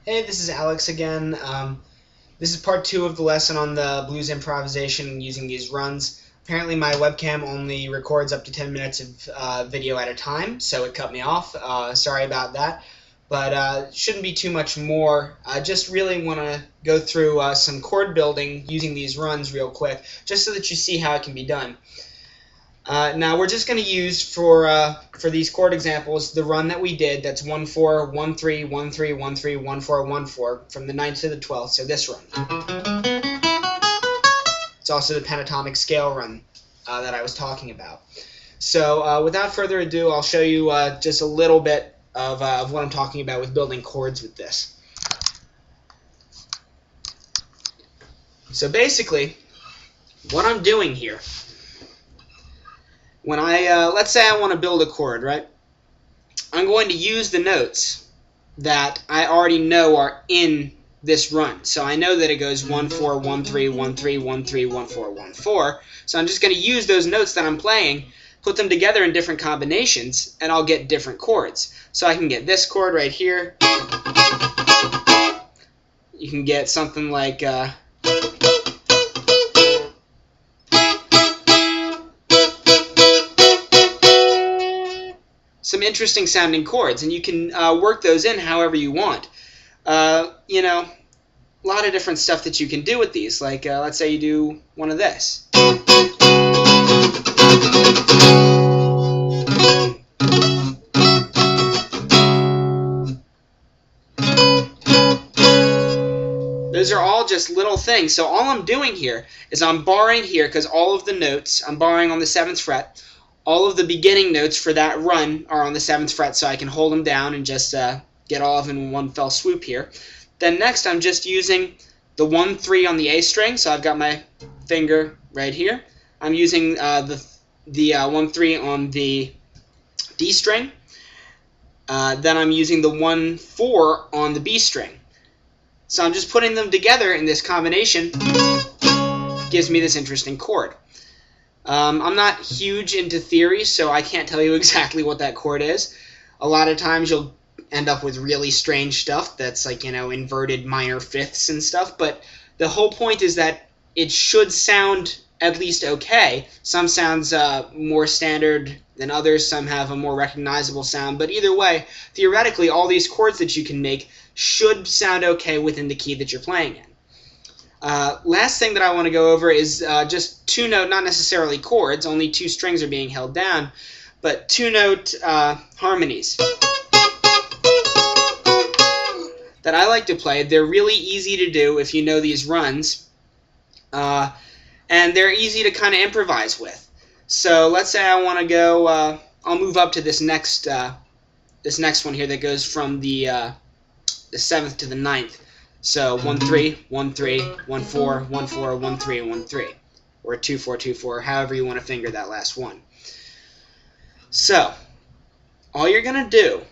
Hey, this is Alex again. This is part 2 of the lesson on the blues improvisation using these runs. Apparently my webcam only records up to 10 minutes of video at a time, so it cut me off. Sorry about that. But shouldn't be too much more. I just really want to go through some chord building using these runs real quick, just so that you see how it can be done. Now we're just going to use for these chord examples the run that we did. That's 1-4, 1-3, 1-3, 1-3, 1-4, 1-4 from the 9th to the 12th. So this run. It's also the pentatonic scale run that I was talking about. So without further ado, I'll show you just a little bit of what I'm talking about with building chords with this. So basically, what I'm doing here, when let's say I want to build a chord, right? I'm going to use the notes that I already know are in this run. So I know that it goes 1-4, 1-3, 1-3, 1-3, 1-4, 1-4. So I'm just going to use those notes that I'm playing, put them together in different combinations, and I'll get different chords. So I can get this chord right here. You can get something like some interesting sounding chords, and you can work those in however you want. You know, a lot of different stuff that you can do with these. Like, let's say you do one of this. Those are all just little things. So all I'm doing here is I'm borrowing here, because all of the notes, I'm borrowing on the 7th fret. All of the beginning notes for that run are on the 7th fret, so I can hold them down and just get all of them in one fell swoop here. Then next I'm just using the 1-3 on the A string, so I've got my finger right here. I'm using the 1-3 on the D string. Then I'm using the 1-4 on the B string. So I'm just putting them together in this combination. Gives me this interesting chord. I'm not huge into theory, so I can't tell you exactly what that chord is. A lot of times you'll end up with really strange stuff that's like, you know, inverted minor fifths and stuff, but the whole point is that it should sound at least okay. Some sounds more standard than others, some have a more recognizable sound, but either way, theoretically, all these chords that you can make should sound okay within the key that you're playing in. Last thing that I want to go over is just two-note, not necessarily chords, only two strings are being held down, but two-note harmonies that I like to play. They're really easy to do if you know these runs, and they're easy to kind of improvise with. So let's say I want to go, I'll move up to this next one here that goes from the 7th to the 9th. So 1-3, 1-3, 1-4, 1-4, 1-3, and 1-3, or 2-4, 2-4, however you want to finger that last one. So all you're gonna do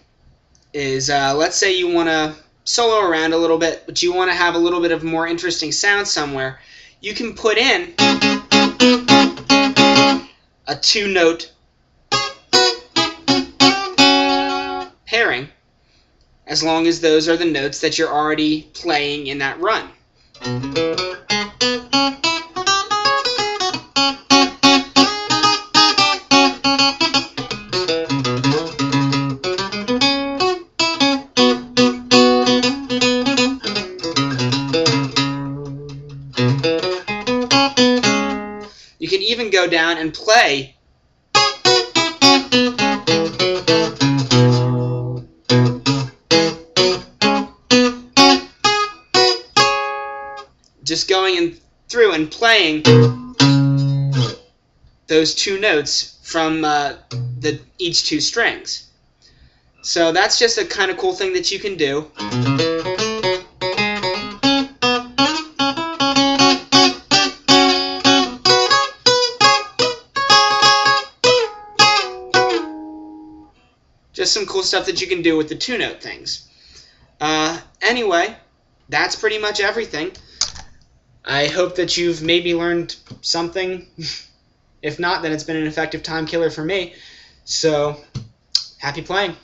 is, let's say you want to solo around a little bit, but you want to have a little bit of more interesting sound somewhere. You can put in a two-note pairing, as long as those are the notes that you're already playing in that run. You can even go down and play just going in through and playing those two notes from each two strings. So that's just a kind of cool thing that you can do. Just some cool stuff that you can do with the two-note things. Anyway, that's pretty much everything. I hope that you've maybe learned something. If not, then it's been an effective time killer for me. So, happy playing.